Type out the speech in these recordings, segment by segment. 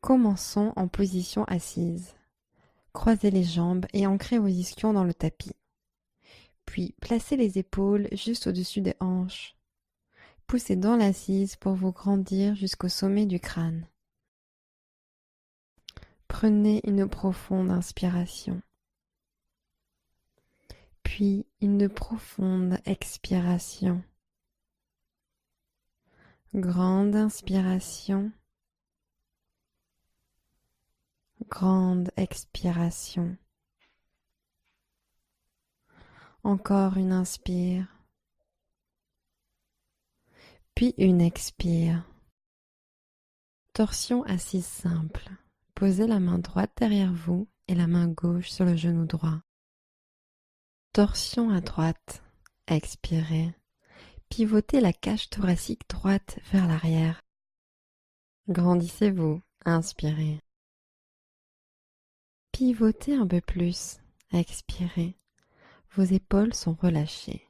Commençons en position assise. Croisez les jambes et ancrez vos ischions dans le tapis. Puis placez les épaules juste au-dessus des hanches. Poussez dans l'assise pour vous grandir jusqu'au sommet du crâne. Prenez une profonde inspiration. Puis une profonde expiration. Grande inspiration. Grande expiration. Encore une inspire. Puis une expire. Torsion assise simple. Posez la main droite derrière vous et la main gauche sur le genou droit. Torsion à droite. Expirez. Pivotez la cage thoracique droite vers l'arrière. Grandissez-vous. Inspirez. Pivotez un peu plus. Expirez. Vos épaules sont relâchées.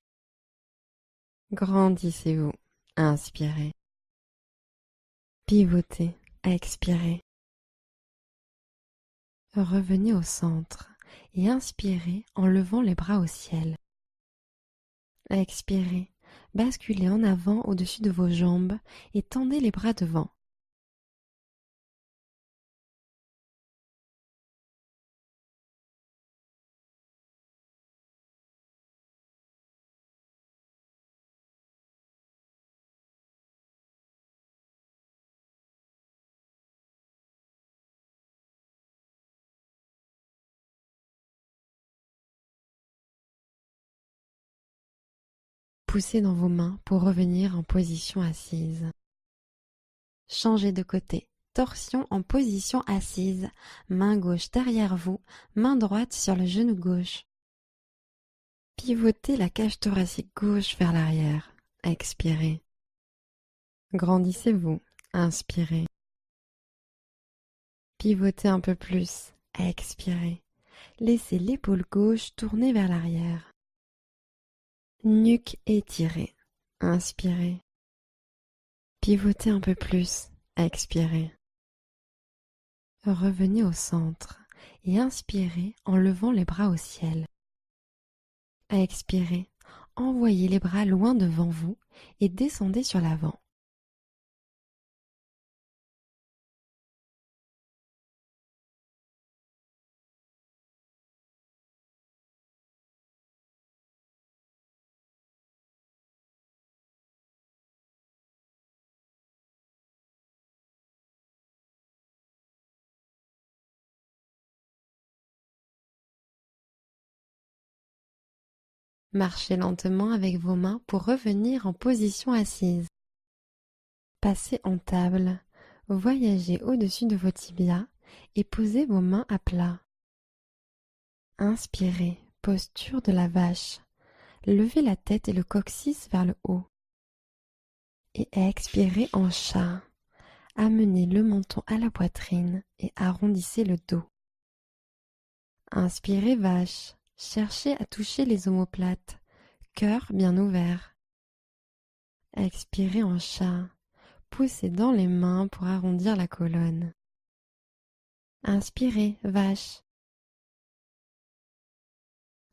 Grandissez-vous. Inspirez. Pivotez. Expirez. Revenez au centre et inspirez en levant les bras au ciel. Expirez. Basculez en avant au-dessus de vos jambes et tendez les bras devant. Poussez dans vos mains pour revenir en position assise. Changez de côté. Torsion en position assise. Main gauche derrière vous, main droite sur le genou gauche. Pivotez la cage thoracique gauche vers l'arrière. Expirez. Grandissez-vous. Inspirez. Pivotez un peu plus. Expirez. Laissez l'épaule gauche tourner vers l'arrière. Nuque étirée. Inspirez. Pivotez un peu plus. Expirez. Revenez au centre et inspirez en levant les bras au ciel. Expirez. Envoyez les bras loin devant vous et descendez sur l'avant. Marchez lentement avec vos mains pour revenir en position assise. Passez en table, voyagez au-dessus de vos tibias et posez vos mains à plat. Inspirez, posture de la vache. Levez la tête et le coccyx vers le haut. Et expirez en chat. Amenez le menton à la poitrine et arrondissez le dos. Inspirez vache. Cherchez à toucher les omoplates. Cœur bien ouvert. Expirez en chat. Poussez dans les mains pour arrondir la colonne. Inspirez vache.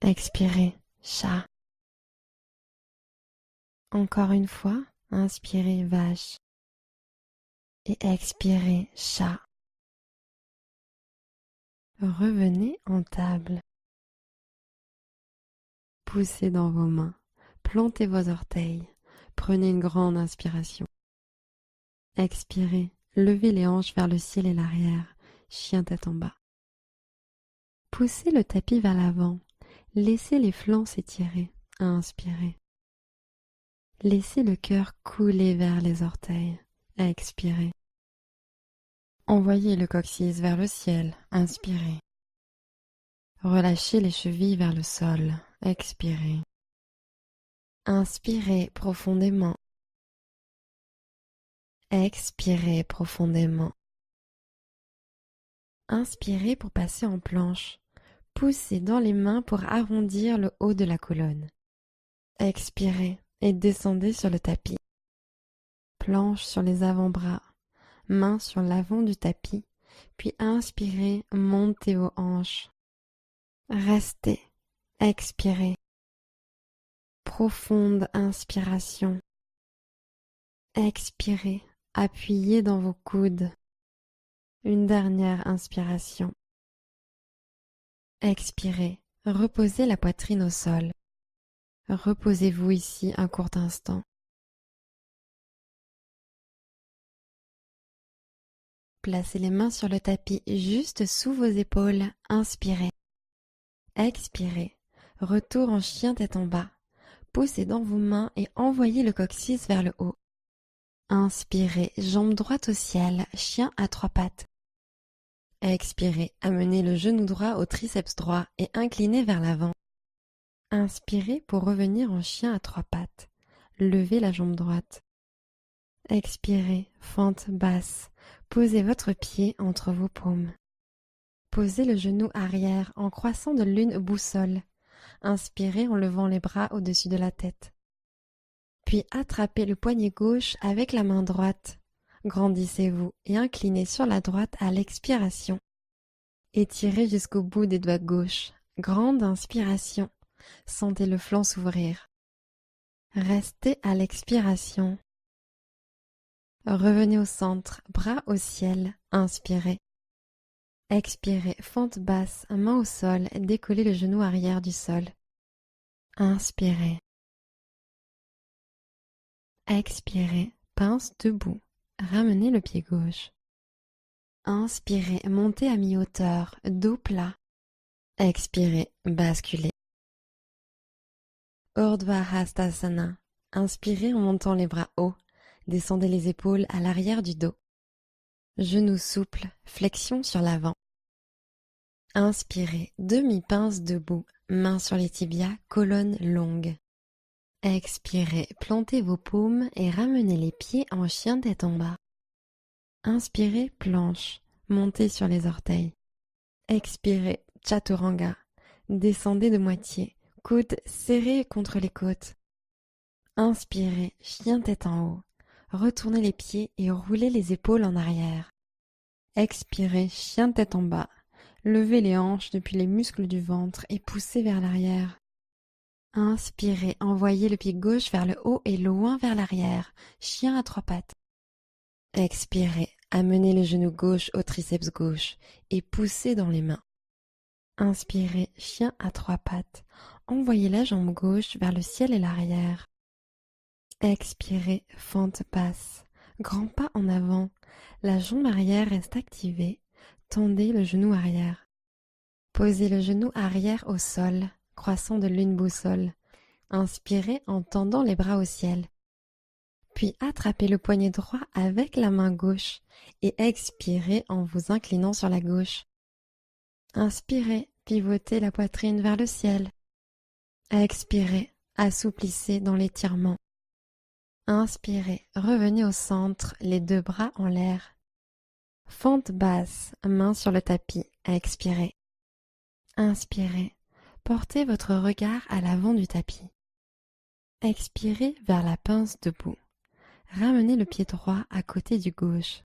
Expirez chat. Encore une fois, inspirez vache. Et expirez chat. Revenez en table. Poussez dans vos mains. Plantez vos orteils. Prenez une grande inspiration. Expirez. Levez les hanches vers le ciel et l'arrière. Chien tête en bas. Poussez le tapis vers l'avant. Laissez les flancs s'étirer. Inspirez. Laissez le cœur couler vers les orteils. Expirez. Envoyez le coccyx vers le ciel. Inspirez. Relâchez les chevilles vers le sol. Expirez. Inspirez profondément. Expirez profondément. Inspirez pour passer en planche. Poussez dans les mains pour arrondir le haut de la colonne. Expirez et descendez sur le tapis. Planche sur les avant-bras. Mains sur l'avant du tapis. Puis inspirez, montez vos hanches. Restez, expirez. Profonde inspiration. Expirez, appuyez dans vos coudes. Une dernière inspiration. Expirez, reposez la poitrine au sol. Reposez-vous ici un court instant. Placez les mains sur le tapis juste sous vos épaules. Inspirez. Expirez. Retour en chien tête en bas. Poussez dans vos mains et envoyez le coccyx vers le haut. Inspirez, jambe droite au ciel, chien à trois pattes. Expirez, amenez le genou droit au triceps droit et inclinez vers l'avant. Inspirez pour revenir en chien à trois pattes. Levez la jambe droite. Expirez, fente basse. Posez votre pied entre vos paumes. Posez le genou arrière en croissant de lune boussole. Inspirez en levant les bras au-dessus de la tête. Puis attrapez le poignet gauche avec la main droite. Grandissez-vous et inclinez sur la droite à l'expiration. Étirez jusqu'au bout des doigts gauche. Grande inspiration. Sentez le flanc s'ouvrir. Restez à l'expiration. Revenez au centre, bras au ciel. Inspirez. Expirez, fente basse, main au sol, décollez le genou arrière du sol. Inspirez. Expirez, pince debout, ramenez le pied gauche. Inspirez, montez à mi-hauteur, dos plat. Expirez, basculez. Urdhva Hastasana. Inspirez en montant les bras hauts, descendez les épaules à l'arrière du dos. Genoux souples, flexion sur l'avant. Inspirez, demi-pince debout, mains sur les tibias, colonne longue. Expirez, plantez vos paumes et ramenez les pieds en chien tête en bas. Inspirez, planche, montez sur les orteils. Expirez, chaturanga, descendez de moitié, coudes serrés contre les côtes. Inspirez, chien tête en haut, retournez les pieds et roulez les épaules en arrière. Expirez, chien tête en bas, levez les hanches depuis les muscles du ventre et poussez vers l'arrière. Inspirez, envoyez le pied gauche vers le haut et loin vers l'arrière, chien à trois pattes. Expirez, amenez le genou gauche au triceps gauche et poussez dans les mains. Inspirez, chien à trois pattes, envoyez la jambe gauche vers le ciel et l'arrière. Expirez, fente basse, grand pas en avant, la jambe arrière reste activée, tendez le genou arrière. Posez le genou arrière au sol, croissant de lune boussole. Inspirez en tendant les bras au ciel. Puis attrapez le poignet droit avec la main gauche et expirez en vous inclinant sur la gauche. Inspirez, pivotez la poitrine vers le ciel. Expirez, assouplissez dans l'étirement. Inspirez, revenez au centre, les deux bras en l'air. Fente basse, main sur le tapis, expirez. Inspirez, portez votre regard à l'avant du tapis. Expirez vers la pince debout. Ramenez le pied droit à côté du gauche.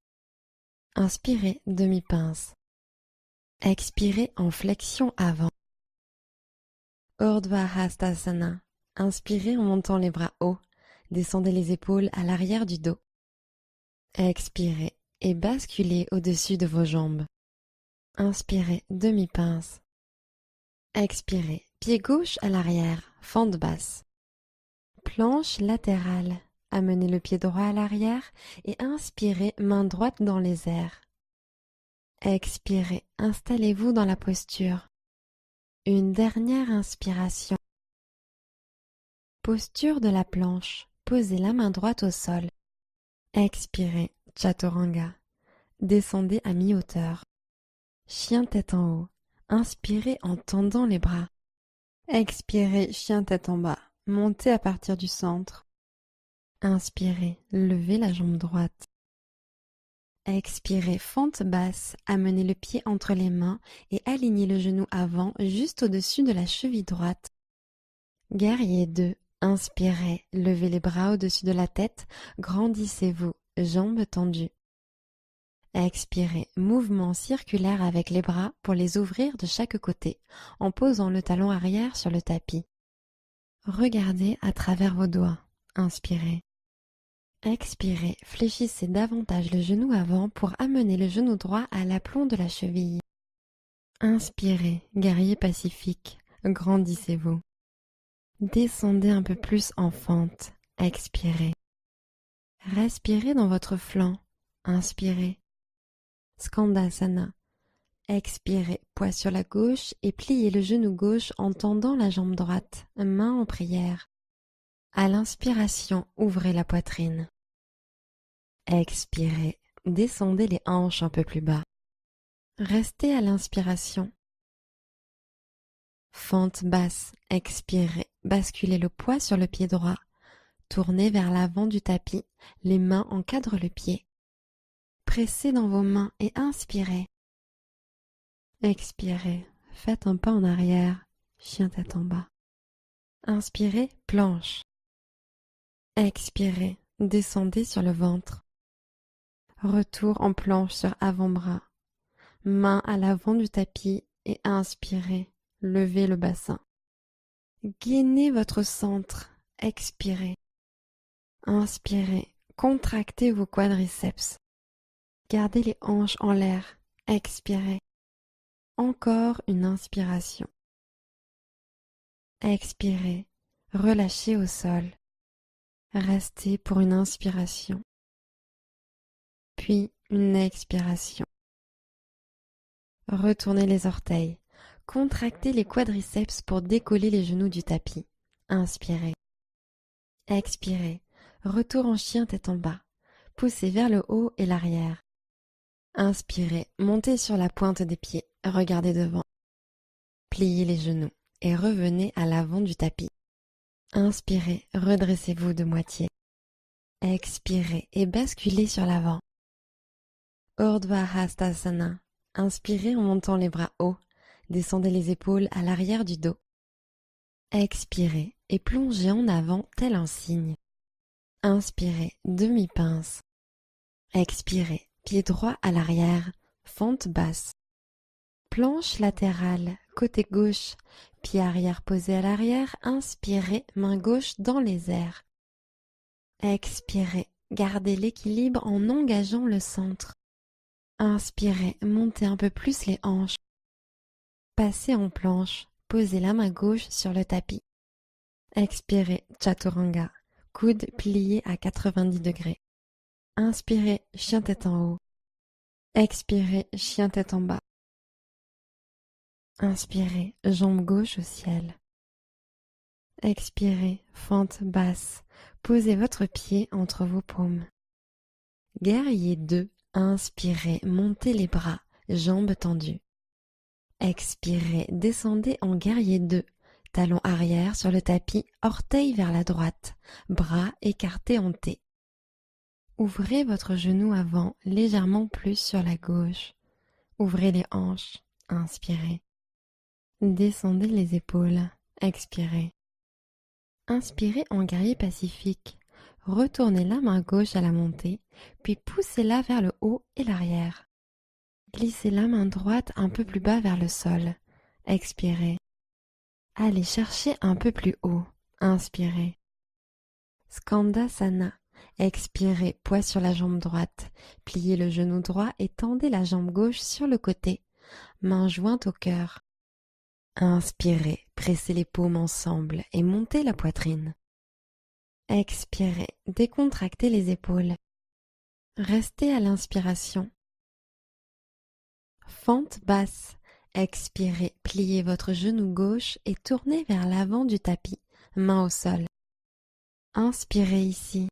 Inspirez, demi-pince. Expirez en flexion avant. Urdhva Hastasana. Inspirez en montant les bras hauts. Descendez les épaules à l'arrière du dos. Expirez et basculez au-dessus de vos jambes. Inspirez, demi-pince. Expirez, pied gauche à l'arrière, fente basse. Planche latérale. Amenez le pied droit à l'arrière et inspirez, main droite dans les airs. Expirez, installez-vous dans la posture. Une dernière inspiration. Posture de la planche. Posez la main droite au sol. Expirez, chaturanga. Descendez à mi-hauteur. Chien tête en haut. Inspirez en tendant les bras. Expirez, chien tête en bas. Montez à partir du centre. Inspirez, levez la jambe droite. Expirez, fente basse, amenez le pied entre les mains et alignez le genou avant juste au-dessus de la cheville droite. Guerrier 2. Inspirez, levez les bras au-dessus de la tête, grandissez-vous, jambes tendues. Expirez, mouvement circulaire avec les bras pour les ouvrir de chaque côté, en posant le talon arrière sur le tapis. Regardez à travers vos doigts. Inspirez. Expirez, fléchissez davantage le genou avant pour amener le genou droit à l'aplomb de la cheville. Inspirez, guerrier pacifique, grandissez-vous. Descendez un peu plus en fente. Expirez. Respirez dans votre flanc. Inspirez. Skandasana. Expirez, poids sur la gauche et pliez le genou gauche en tendant la jambe droite, main en prière. À l'inspiration, ouvrez la poitrine. Expirez, descendez les hanches un peu plus bas. Restez à l'inspiration. Fente basse, expirez, basculez le poids sur le pied droit. Tournez vers l'avant du tapis, les mains encadrent le pied. Pressez dans vos mains et inspirez. Expirez, faites un pas en arrière, chien tête en bas. Inspirez, planche. Expirez, descendez sur le ventre. Retour en planche sur avant-bras. Main à l'avant du tapis et inspirez, levez le bassin. Gainez votre centre, expirez. Inspirez, contractez vos quadriceps. Gardez les hanches en l'air, expirez. Encore une inspiration. Expirez, relâchez au sol. Restez pour une inspiration. Puis une expiration. Retournez les orteils. Contractez les quadriceps pour décoller les genoux du tapis. Inspirez. Expirez. Retour en chien tête en bas. Poussez vers le haut et l'arrière. Inspirez. Montez sur la pointe des pieds. Regardez devant. Pliez les genoux et revenez à l'avant du tapis. Inspirez. Redressez-vous de moitié. Expirez et basculez sur l'avant. Urdhva Hastasana. Inspirez en montant les bras hauts. Descendez les épaules à l'arrière du dos. Expirez et plongez en avant tel un cygne. Inspirez, demi-pince. Expirez, pied droit à l'arrière, fente basse. Planche latérale, côté gauche, pied arrière posé à l'arrière, inspirez, main gauche dans les airs. Expirez, gardez l'équilibre en engageant le centre. Inspirez, montez un peu plus les hanches. Passez en planche, posez la main gauche sur le tapis. Expirez, Chaturanga, coude plié à 90 degrés. Inspirez, chien tête en haut. Expirez, chien tête en bas. Inspirez, jambe gauche au ciel. Expirez, fente basse. Posez votre pied entre vos paumes. Guerrier 2, inspirez, montez les bras, jambes tendues. Expirez, descendez en guerrier 2, talon arrière sur le tapis, orteil vers la droite, bras écartés en T. Ouvrez votre genou avant, légèrement plus sur la gauche. Ouvrez les hanches, inspirez. Descendez les épaules, expirez. Inspirez en guerrier pacifique. Retournez la main gauche à la montée, puis poussez-la vers le haut et l'arrière. Glissez la main droite un peu plus bas vers le sol. Expirez. Allez chercher un peu plus haut. Inspirez. Skandasana. Expirez, poids sur la jambe droite. Pliez le genou droit et tendez la jambe gauche sur le côté. Main jointe au cœur. Inspirez, pressez les paumes ensemble et montez la poitrine. Expirez, décontractez les épaules. Restez à l'inspiration. Fente basse. Expirez, pliez votre genou gauche et tournez vers l'avant du tapis, main au sol. Inspirez ici.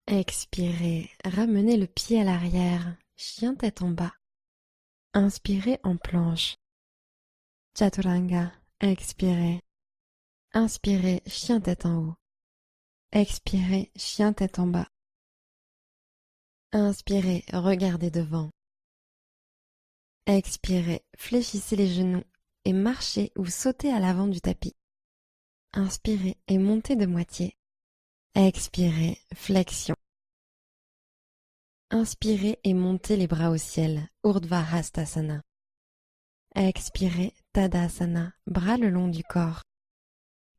Expirez, ramenez le pied à l'arrière, chien tête en bas. Inspirez en planche. Chaturanga, expirez. Inspirez, chien tête en haut. Expirez, chien tête en bas. Inspirez, regardez devant. Expirez, fléchissez les genoux et marchez ou sautez à l'avant du tapis. Inspirez et montez de moitié. Expirez, flexion. Inspirez et montez les bras au ciel, Urdhva Hastasana. Expirez, Tadasana, bras le long du corps.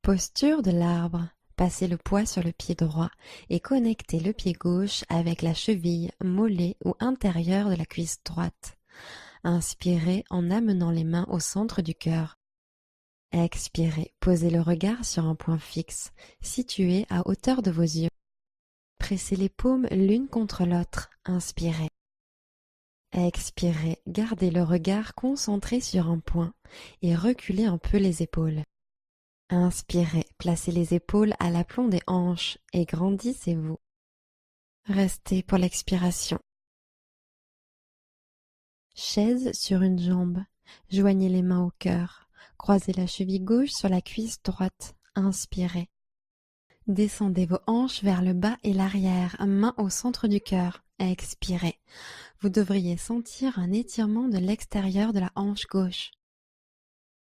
Posture de l'arbre. Passez le poids sur le pied droit et connectez le pied gauche avec la cheville, mollet ou intérieur de la cuisse droite. Inspirez en amenant les mains au centre du cœur. Expirez, posez le regard sur un point fixe, situé à hauteur de vos yeux. Pressez les paumes l'une contre l'autre. Inspirez. Expirez, gardez le regard concentré sur un point et reculez un peu les épaules. Inspirez, placez les épaules à l'aplomb des hanches et grandissez-vous. Restez pour l'expiration. Chaise sur une jambe, joignez les mains au cœur, croisez la cheville gauche sur la cuisse droite. Inspirez. Descendez vos hanches vers le bas et l'arrière, main au centre du cœur. Expirez. Vous devriez sentir un étirement de l'extérieur de la hanche gauche.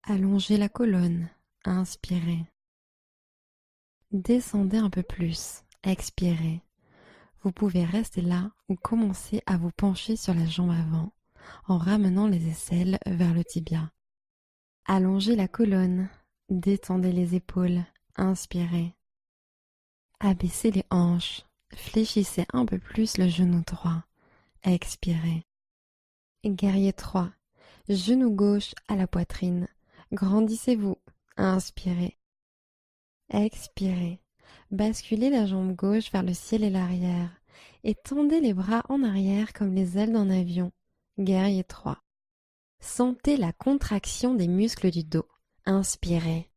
Allongez la colonne. Inspirez. Descendez un peu plus. Expirez. Vous pouvez rester là ou commencer à vous pencher sur la jambe avant en ramenant les aisselles vers le tibia. Allongez la colonne. Détendez les épaules. Inspirez. Abaissez les hanches. Fléchissez un peu plus le genou droit. Expirez. Guerrier 3. Genou gauche à la poitrine. Grandissez-vous. Inspirez. Expirez. Basculez la jambe gauche vers le ciel et l'arrière. Et tendez les bras en arrière comme les ailes d'un avion. Guerrier 3. Sentez la contraction des muscles du dos. Inspirez.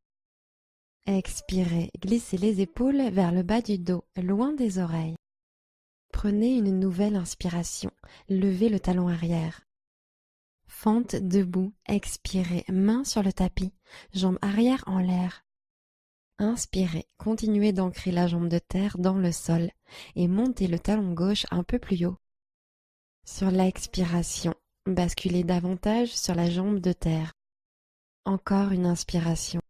Expirez. Glissez les épaules vers le bas du dos, loin des oreilles. Prenez une nouvelle inspiration. Levez le talon arrière. Fente debout. Expirez. Main sur le tapis. Jambe arrière en l'air. Inspirez. Continuez d'ancrer la jambe de terre dans le sol et montez le talon gauche un peu plus haut. Sur l'expiration, basculez davantage sur la jambe de terre. Encore une inspiration.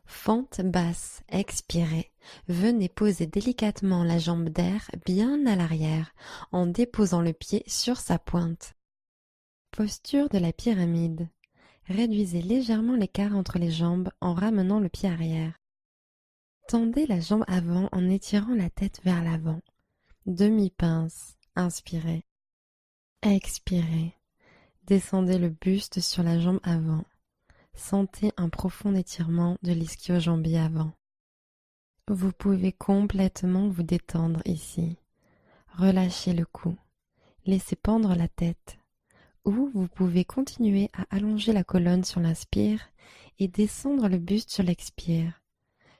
Fente basse, expirez. Venez poser délicatement la jambe d'air bien à l'arrière en déposant le pied sur sa pointe. Posture de la pyramide. Réduisez légèrement l'écart entre les jambes en ramenant le pied arrière. Tendez la jambe avant en étirant la tête vers l'avant. Demi-pince. Inspirez. Expirez. Descendez le buste sur la jambe avant. Sentez un profond étirement de l'ischio-jambier avant. Vous pouvez complètement vous détendre ici. Relâchez le cou. Laissez pendre la tête. Ou vous pouvez continuer à allonger la colonne sur l'inspire et descendre le buste sur l'expire.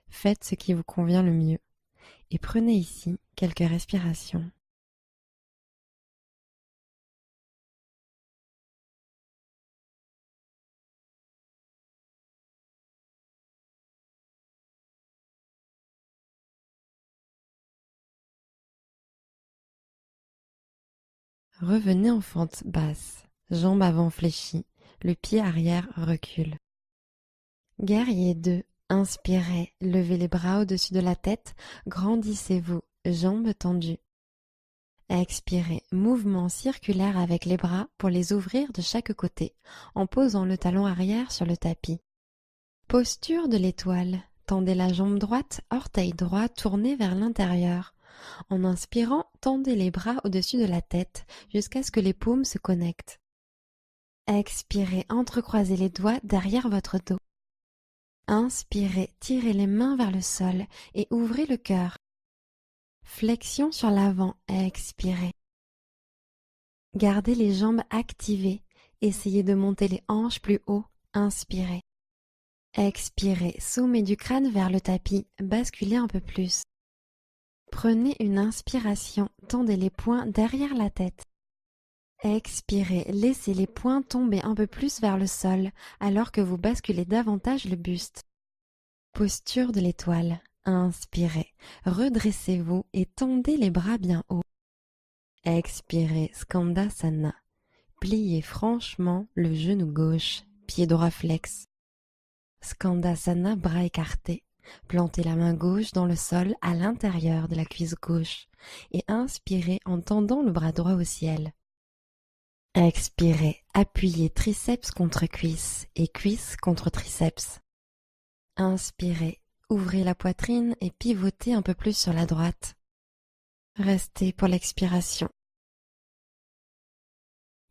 Faites ce qui vous convient le mieux et prenez ici quelques respirations. Revenez en fente basse, jambe avant fléchie, le pied arrière recule. Guerrier 2, inspirez, levez les bras au-dessus de la tête, grandissez-vous, jambes tendues. Expirez, mouvement circulaire avec les bras pour les ouvrir de chaque côté, en posant le talon arrière sur le tapis. Posture de l'étoile, tendez la jambe droite, orteil droit tourné vers l'intérieur. En inspirant, tendez les bras au-dessus de la tête jusqu'à ce que les paumes se connectent. Expirez, entrecroisez les doigts derrière votre dos. Inspirez, tirez les mains vers le sol et ouvrez le cœur. Flexion sur l'avant, expirez. Gardez les jambes activées, essayez de monter les hanches plus haut, inspirez. Expirez, sommet du crâne vers le tapis, basculez un peu plus. Prenez une inspiration, tendez les poings derrière la tête. Expirez, laissez les poings tomber un peu plus vers le sol alors que vous basculez davantage le buste. Posture de l'étoile. Inspirez, redressez-vous et tendez les bras bien haut. Expirez, Skandasana. Pliez franchement le genou gauche, pied droit flex. Skandasana, bras écartés. Plantez la main gauche dans le sol à l'intérieur de la cuisse gauche et inspirez en tendant le bras droit au ciel. Expirez, appuyez triceps contre cuisse et cuisse contre triceps. Inspirez, ouvrez la poitrine et pivotez un peu plus sur la droite. Restez pour l'expiration.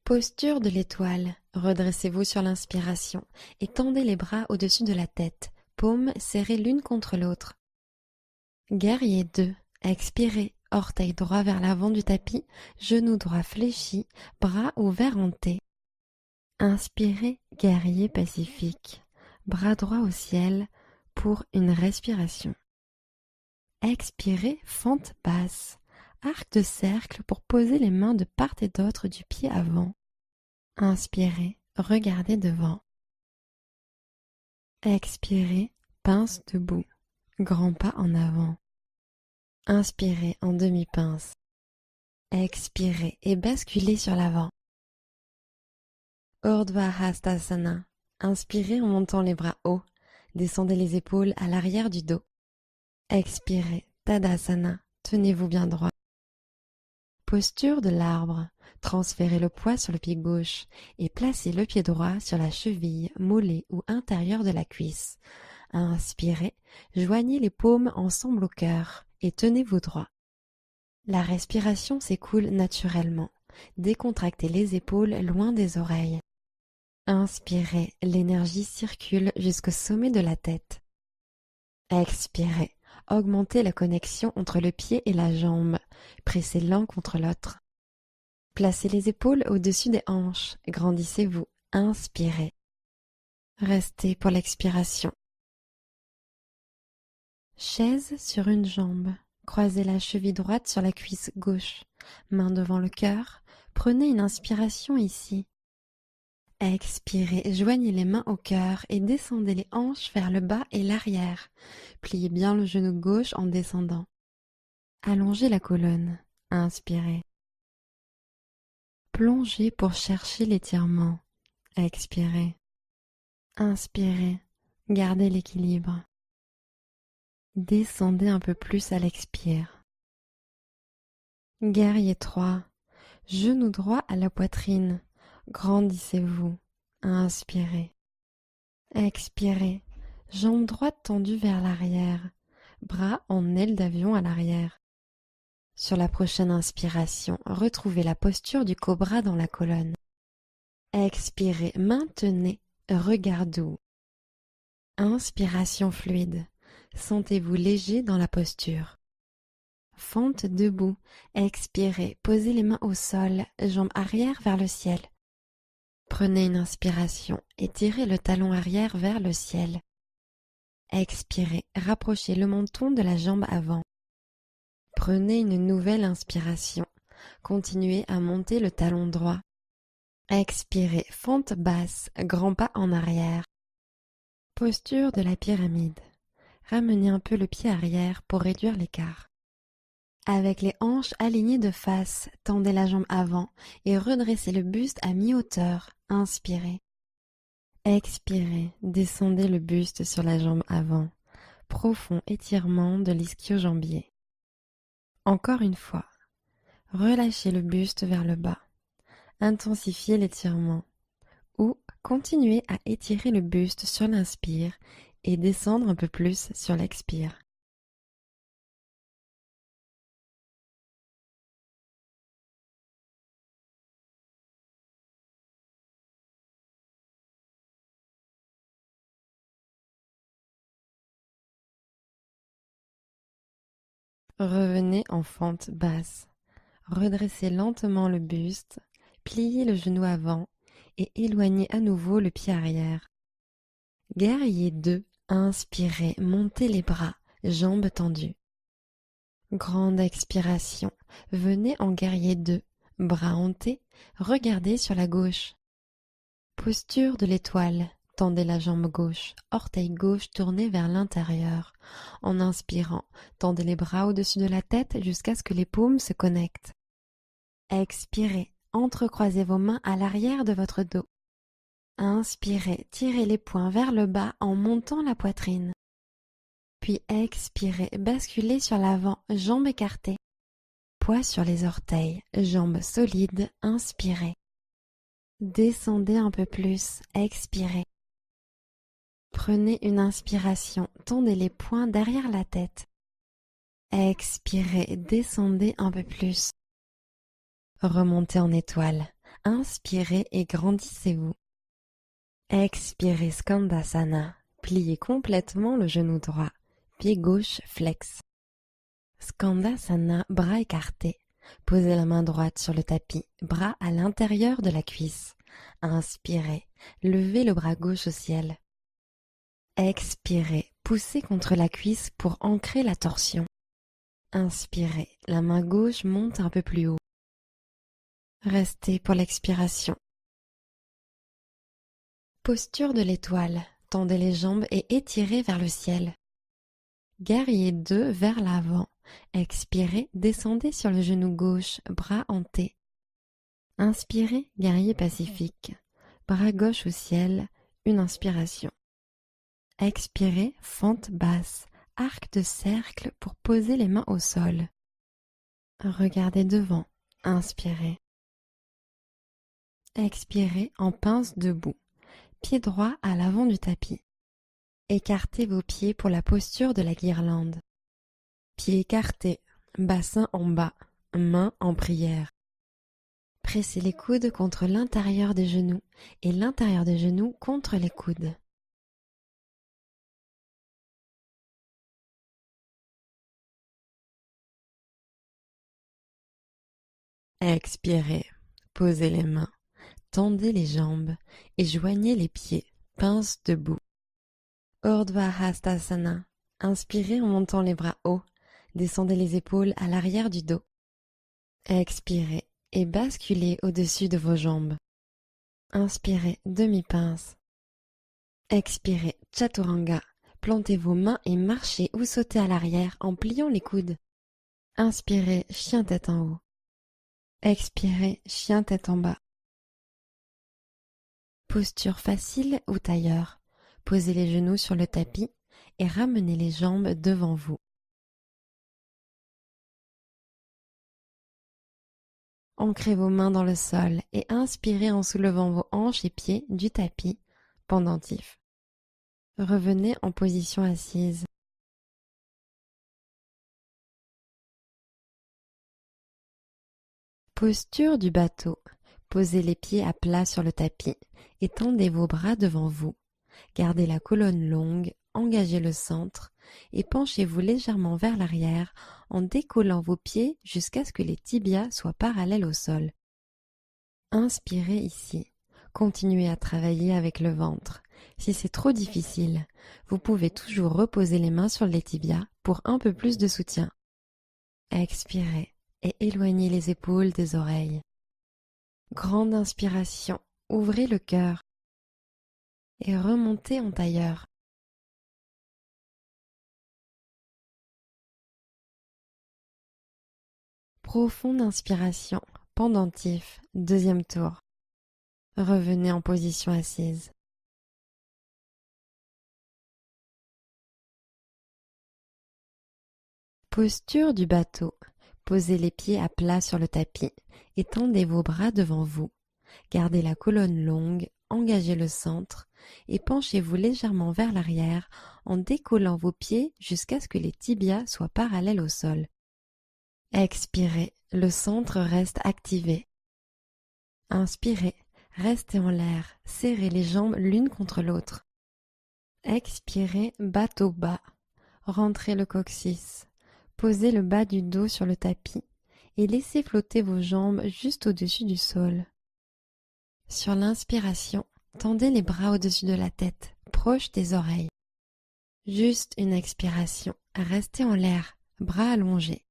Posture de l'étoile. Redressez-vous sur l'inspiration et tendez les bras au-dessus de la tête, paumes serrées l'une contre l'autre. Guerrier 2. Expirez, orteil droit vers l'avant du tapis, genou droit fléchi, bras ouverts en T. Inspirez, guerrier pacifique, bras droit au ciel pour une respiration. Expirez, fente basse, arc de cercle pour poser les mains de part et d'autre du pied avant. Inspirez, regardez devant. Expirez, pince debout, grand pas en avant. Inspirez en demi-pince. Expirez et basculez sur l'avant. Urdhva Hastasana. Inspirez en montant les bras hauts. Descendez les épaules à l'arrière du dos. Expirez, Tadasana. Tenez-vous bien droit. Posture de l'arbre. Transférez le poids sur le pied gauche et placez le pied droit sur la cheville, mollet ou intérieur de la cuisse. Inspirez, joignez les paumes ensemble au cœur et tenez-vous droit. La respiration s'écoule naturellement. Décontractez les épaules loin des oreilles. Inspirez, l'énergie circule jusqu'au sommet de la tête. Expirez, augmentez la connexion entre le pied et la jambe. Pressez l'un contre l'autre. Placez les épaules au-dessus des hanches. Grandissez-vous. Inspirez. Restez pour l'expiration. Chaise sur une jambe. Croisez la cheville droite sur la cuisse gauche. Main devant le cœur. Prenez une inspiration ici. Expirez, joignez les mains au cœur et descendez les hanches vers le bas et l'arrière. Pliez bien le genou gauche en descendant. Allongez la colonne. Inspirez. Plongez pour chercher l'étirement. Expirez. Inspirez. Gardez l'équilibre. Descendez un peu plus à l'expire. Guerrier 3. Genou droit à la poitrine. Grandissez-vous. Inspirez. Expirez. Jambe droite tendue vers l'arrière. Bras en aile d'avion à l'arrière. Sur la prochaine inspiration, retrouvez la posture du cobra dans la colonne. Expirez, maintenez, regard doux. Inspiration fluide. Sentez-vous léger dans la posture. Fente debout. Expirez, posez les mains au sol, jambes arrière vers le ciel. Prenez une inspiration et tirez le talon arrière vers le ciel. Expirez, rapprochez le menton de la jambe avant. Prenez une nouvelle inspiration. Continuez à monter le talon droit. Expirez, fente basse, grand pas en arrière. Posture de la pyramide. Ramenez un peu le pied arrière pour réduire l'écart. Avec les hanches alignées de face, tendez la jambe avant et redressez le buste à mi-hauteur. Inspirez. Expirez, descendez le buste sur la jambe avant. Profond étirement de l'ischio-jambier. Encore une fois, relâchez le buste vers le bas. Intensifiez l'étirement. Ou continuez à étirer le buste sur l'inspire et descendre un peu plus sur l'expire. Revenez en fente basse. Redressez lentement le buste, pliez le genou avant et éloignez à nouveau le pied arrière. Guerrier 2, inspirez, montez les bras, jambes tendues. Grande expiration, venez en guerrier 2, bras en T, regardez sur la gauche. Posture de l'étoile, tendez la jambe gauche, orteil gauche tourné vers l'intérieur. En inspirant, tendez les bras au-dessus de la tête jusqu'à ce que les paumes se connectent. Expirez, entrecroisez vos mains à l'arrière de votre dos. Inspirez, tirez les poings vers le bas en montant la poitrine. Puis expirez, basculez sur l'avant, jambes écartées. Poids sur les orteils, jambes solides, inspirez. Descendez un peu plus, expirez. Prenez une inspiration, tendez les poings derrière la tête. Expirez, descendez un peu plus. Remontez en étoile, inspirez et grandissez-vous. Expirez Skandasana, pliez complètement le genou droit, pied gauche flex. Skandasana, bras écartés. Posez la main droite sur le tapis, bras à l'intérieur de la cuisse. Inspirez, levez le bras gauche au ciel. Expirez, poussez contre la cuisse pour ancrer la torsion. Inspirez, la main gauche monte un peu plus haut. Restez pour l'expiration. Posture de l'étoile, tendez les jambes et étirez vers le ciel. Guerrier 2 vers l'avant. Expirez, descendez sur le genou gauche, bras en T. Inspirez, guerrier pacifique. Bras gauche au ciel, une inspiration. Expirez, fente basse, arc de cercle pour poser les mains au sol. Regardez devant, inspirez. Expirez en pince debout, pied droit à l'avant du tapis. Écartez vos pieds pour la posture de la guirlande. Pieds écartés, bassin en bas, mains en prière. Pressez les coudes contre l'intérieur des genoux et l'intérieur des genoux contre les coudes. Expirez, posez les mains, tendez les jambes et joignez les pieds, pince debout. Urdhva Hastasana. Inspirez en montant les bras hauts, descendez les épaules à l'arrière du dos. Expirez et basculez au-dessus de vos jambes. Inspirez, demi-pince. Expirez, Chaturanga. Plantez vos mains et marchez ou sautez à l'arrière en pliant les coudes. Inspirez, chien tête en haut. Expirez, chien tête en bas. Posture facile ou tailleur. Posez les genoux sur le tapis et ramenez les jambes devant vous. Ancrez vos mains dans le sol et inspirez en soulevant vos hanches et pieds du tapis, pendentif. Revenez en position assise. Posture du bateau. Posez les pieds à plat sur le tapis et tendez vos bras devant vous. Gardez la colonne longue, engagez le centre et penchez-vous légèrement vers l'arrière en décollant vos pieds jusqu'à ce que les tibias soient parallèles au sol. Inspirez ici. Continuez à travailler avec le ventre. Si c'est trop difficile, vous pouvez toujours reposer les mains sur les tibias pour un peu plus de soutien. Expirez et éloignez les épaules des oreilles. Grande inspiration, ouvrez le cœur et remontez en tailleur. Profonde inspiration, pendentif, deuxième tour. Revenez en position assise. Posture du bateau. Posez les pieds à plat sur le tapis et tendez vos bras devant vous. Gardez la colonne longue, engagez le centre et penchez-vous légèrement vers l'arrière en décollant vos pieds jusqu'à ce que les tibias soient parallèles au sol. Expirez, le centre reste activé. Inspirez, restez en l'air, serrez les jambes l'une contre l'autre. Expirez, bateau bas, rentrez le coccyx. Posez le bas du dos sur le tapis et laissez flotter vos jambes juste au-dessus du sol. Sur l'inspiration, tendez les bras au-dessus de la tête, proche des oreilles. Juste une expiration, restez en l'air, bras allongés.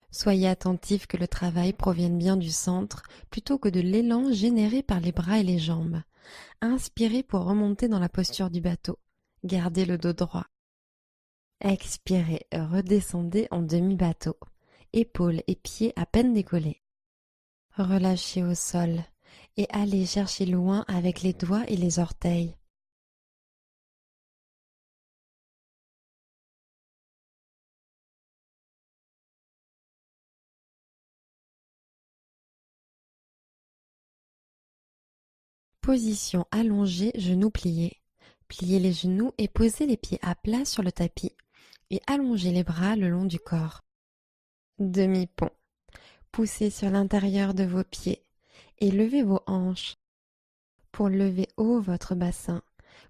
Soyez attentif que le travail provienne bien du centre plutôt que de l'élan généré par les bras et les jambes. Inspirez pour remonter dans la posture du bateau. Gardez le dos droit. Expirez, redescendez en demi-bateau, épaules et pieds à peine décollés. Relâchez au sol et allez chercher loin avec les doigts et les orteils. Position allongée, genoux pliés. Pliez les genoux et posez les pieds à plat sur le tapis et allongez les bras le long du corps. Demi-pont. Poussez sur l'intérieur de vos pieds et levez vos hanches. Pour lever haut votre bassin,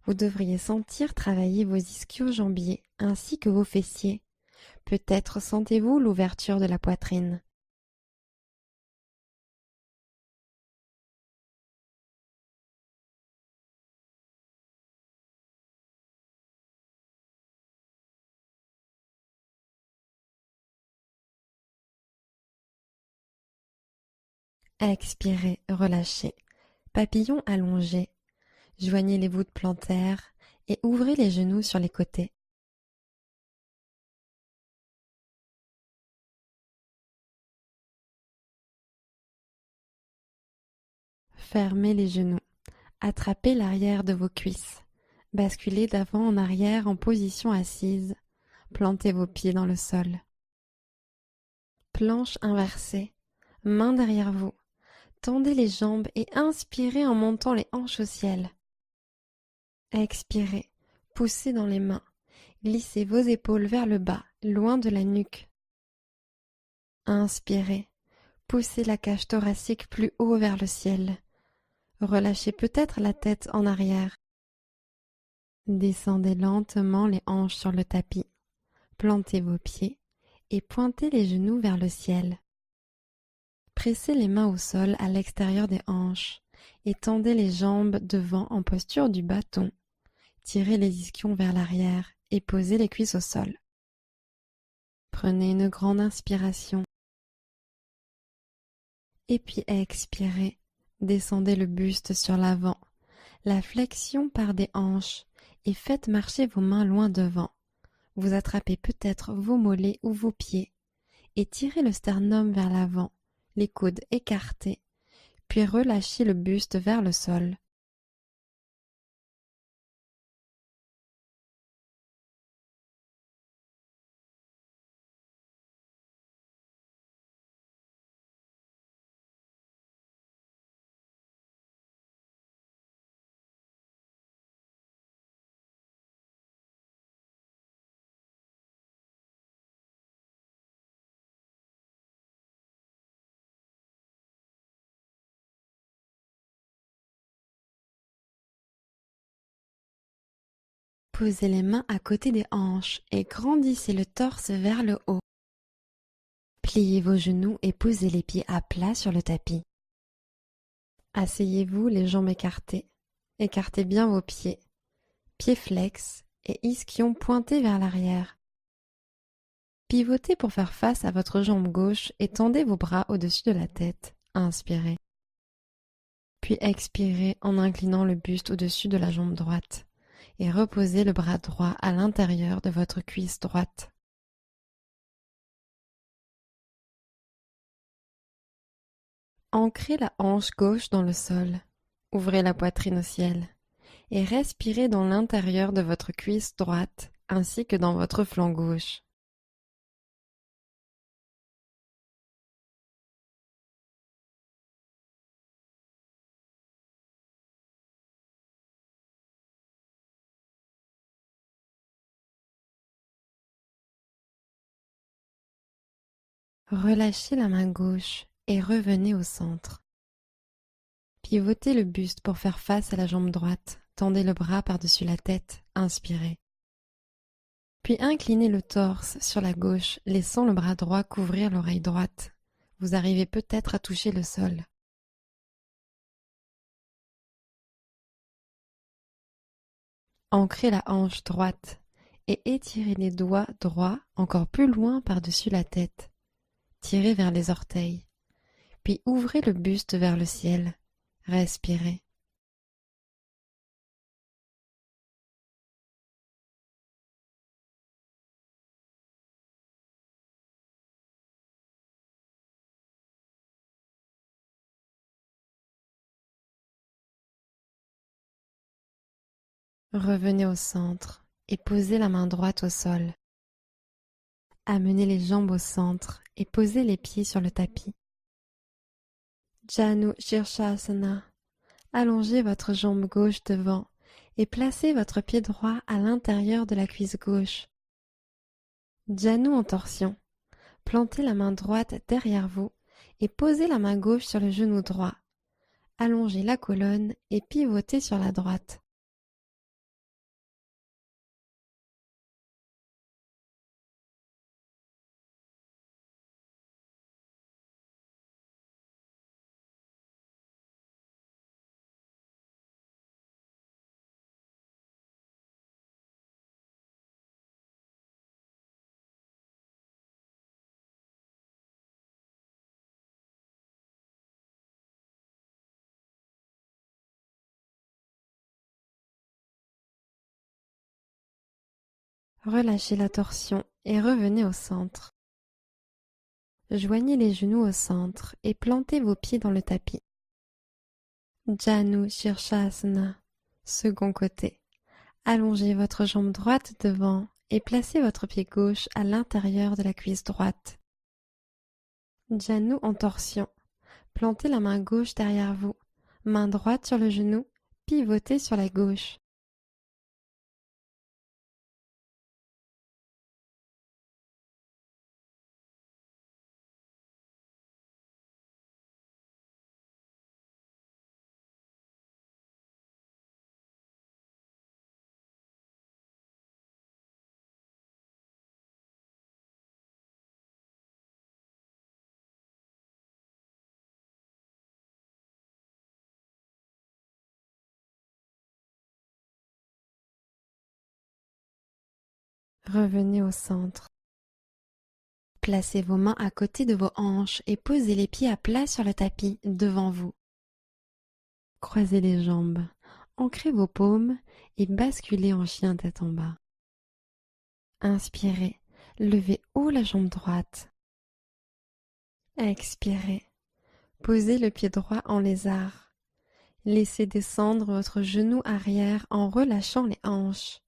vous devriez sentir travailler vos ischio-jambiers ainsi que vos fessiers. Peut-être sentez-vous l'ouverture de la poitrine. Expirez, relâchez. Papillon allongé. Joignez les voûtes plantaires et ouvrez les genoux sur les côtés. Fermez les genoux. Attrapez l'arrière de vos cuisses. Basculez d'avant en arrière en position assise. Plantez vos pieds dans le sol. Planche inversée. Main derrière vous. Tendez les jambes et inspirez en montant les hanches au ciel. Expirez. Poussez dans les mains. Glissez vos épaules vers le bas, loin de la nuque. Inspirez. Poussez la cage thoracique plus haut vers le ciel. Relâchez peut-être la tête en arrière. Descendez lentement les hanches sur le tapis. Plantez vos pieds et pointez les genoux vers le ciel. Pressez les mains au sol à l'extérieur des hanches et tendez les jambes devant en posture du bâton. Tirez les ischions vers l'arrière et posez les cuisses au sol. Prenez une grande inspiration. Et puis expirez. Descendez le buste sur l'avant. La flexion part des hanches et faites marcher vos mains loin devant. Vous attrapez peut-être vos mollets ou vos pieds et tirez le sternum vers l'avant, les coudes écartés, puis relâchez le buste vers le sol. Posez les mains à côté des hanches et grandissez le torse vers le haut. Pliez vos genoux et posez les pieds à plat sur le tapis. Asseyez-vous les jambes écartées. Écartez bien vos pieds. Pieds flex et ischions pointés vers l'arrière. Pivotez pour faire face à votre jambe gauche et tendez vos bras au-dessus de la tête. Inspirez. Puis expirez en inclinant le buste au-dessus de la jambe droite et reposez le bras droit à l'intérieur de votre cuisse droite. Ancrez la hanche gauche dans le sol. Ouvrez la poitrine au ciel et respirez dans l'intérieur de votre cuisse droite ainsi que dans votre flanc gauche. Relâchez la main gauche et revenez au centre. Pivotez le buste pour faire face à la jambe droite. Tendez le bras par-dessus la tête. Inspirez. Puis inclinez le torse sur la gauche, laissant le bras droit couvrir l'oreille droite. Vous arrivez peut-être à toucher le sol. Ancrez la hanche droite et étirez les doigts droits encore plus loin par-dessus la tête. Tirez vers les orteils. Puis ouvrez le buste vers le ciel. Respirez. Revenez au centre et posez la main droite au sol. Amenez les jambes au centre et posez les pieds sur le tapis. Janu Shirshasana. Allongez votre jambe gauche devant et placez votre pied droit à l'intérieur de la cuisse gauche. Janu en torsion. Plantez la main droite derrière vous et posez la main gauche sur le genou droit. Allongez la colonne et pivotez sur la droite. Relâchez la torsion et revenez au centre. Joignez les genoux au centre et plantez vos pieds dans le tapis. Janu Shirshasana. Second côté. Allongez votre jambe droite devant et placez votre pied gauche à l'intérieur de la cuisse droite. Janu en torsion. Plantez la main gauche derrière vous, main droite sur le genou, pivotez sur la gauche. Revenez au centre. Placez vos mains à côté de vos hanches et posez les pieds à plat sur le tapis devant vous. Croisez les jambes, ancrez vos paumes et basculez en chien tête en bas. Inspirez, levez haut la jambe droite. Expirez, posez le pied droit en lézard. Laissez descendre votre genou arrière en relâchant les hanches.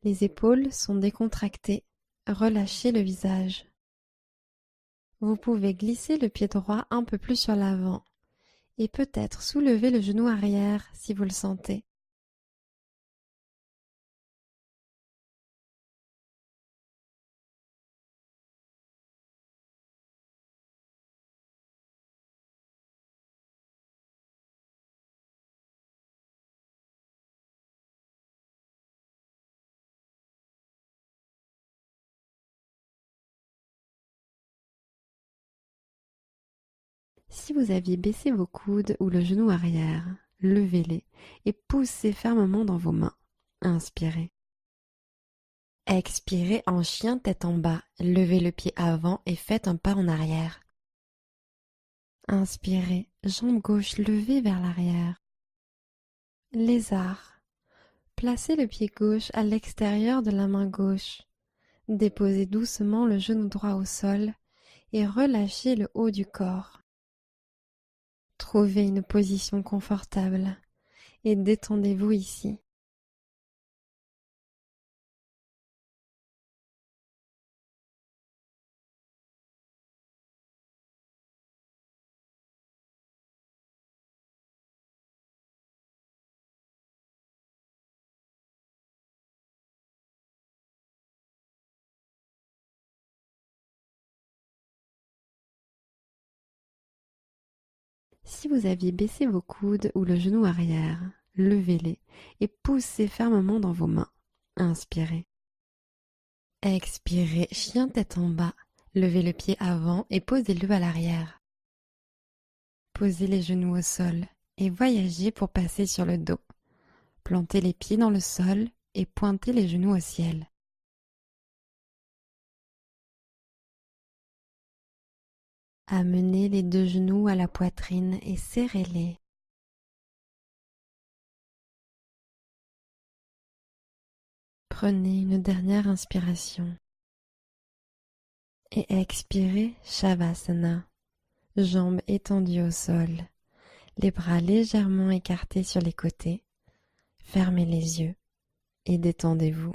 Les épaules sont décontractées, relâchez le visage. Vous pouvez glisser le pied droit un peu plus sur l'avant et peut-être soulever le genou arrière si vous le sentez. Si vous aviez baissé vos coudes ou le genou arrière, levez-les et poussez fermement dans vos mains. Inspirez. Expirez en chien tête en bas, levez le pied avant et faites un pas en arrière. Inspirez, jambe gauche levée vers l'arrière. Lézard. Placez le pied gauche à l'extérieur de la main gauche. Déposez doucement le genou droit au sol et relâchez le haut du corps. Trouvez une position confortable et détendez-vous ici. Si vous aviez baissé vos coudes ou le genou arrière, levez-les et poussez fermement dans vos mains. Inspirez. Expirez, chien tête en bas. Levez le pied avant et posez-le à l'arrière. Posez les genoux au sol et voyagez pour passer sur le dos. Plantez les pieds dans le sol et pointez les genoux au ciel. Amenez les deux genoux à la poitrine et serrez-les. Prenez une dernière inspiration. Et expirez Shavasana. Jambes étendues au sol. Les bras légèrement écartés sur les côtés. Fermez les yeux et détendez-vous.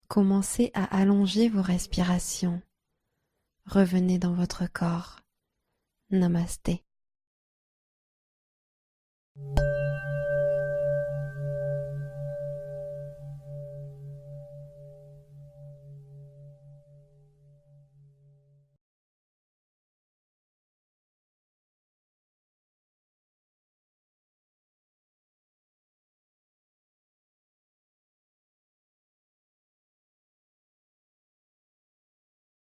Commencez à allonger vos respirations. Revenez dans votre corps. Namasté.